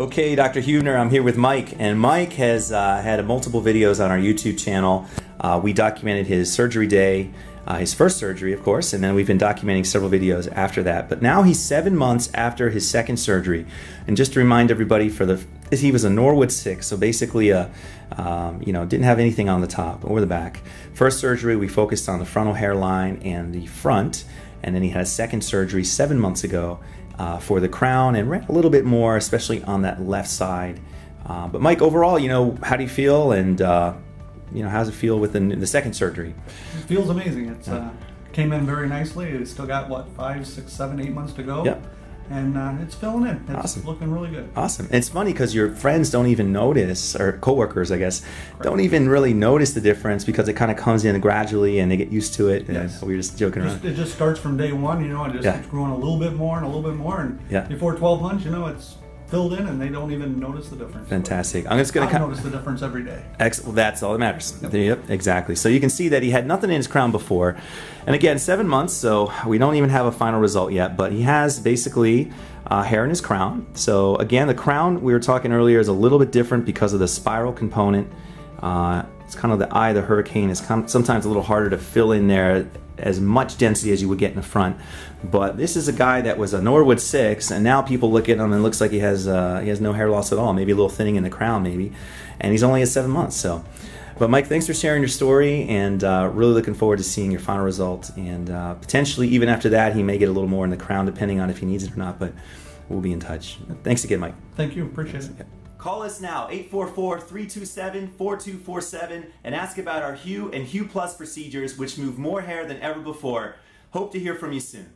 Okay, Dr. Huebner, I'm here with Mike, and Mike has had multiple videos on our YouTube channel. We documented his surgery day, his first surgery, of course, and then we've been documenting several videos after that. But now he's 7 months after his second surgery, and just to remind everybody, he was a Norwood 6, so basically didn't have anything on the top or the back. First surgery, we focused on the frontal hairline and the front, and then he had a second surgery 7 months ago for the crown, and ran a little bit more, especially on that left side. But Mike, overall, how do you feel, and how does it feel with the second surgery? It feels amazing. It's came in very nicely. It's still got, what, 5, 6, 7, 8 months to go. Yep. And it's filling in. It's awesome. Looking really good. Awesome. And it's funny because your friends don't even notice, or coworkers, I guess, don't even really notice the difference because it kind of comes in gradually and they get used to it. Yes. And we're just joking around. It just starts from day one, and just keeps growing a little bit more and a little bit more. And before 12 months, it's filled in and they don't even notice the difference. Fantastic. I'm just going to notice the difference every day. Well, that's all that matters. Yep, exactly. So you can see that he had nothing in his crown before. And again, 7 months, so we don't even have a final result yet, but he has basically hair in his crown. So again, the crown we were talking earlier is a little bit different because of the spiral component. It's kind of the eye of the hurricane. It's sometimes a little harder to fill in there as much density as you would get in the front. But this is a guy that was a Norwood 6, and now people look at him and it looks like he has no hair loss at all, maybe a little thinning in the crown maybe, and he's only at 7 months. So, but Mike, thanks for sharing your story, and really looking forward to seeing your final result, and potentially even after that he may get a little more in the crown depending on if he needs it or not, but we'll be in touch. Thanks again, Mike. Thank you, appreciate it. Call us now, 844-327-4247, and ask about our HUE and HUE Plus procedures, which move more hair than ever before. Hope to hear from you soon.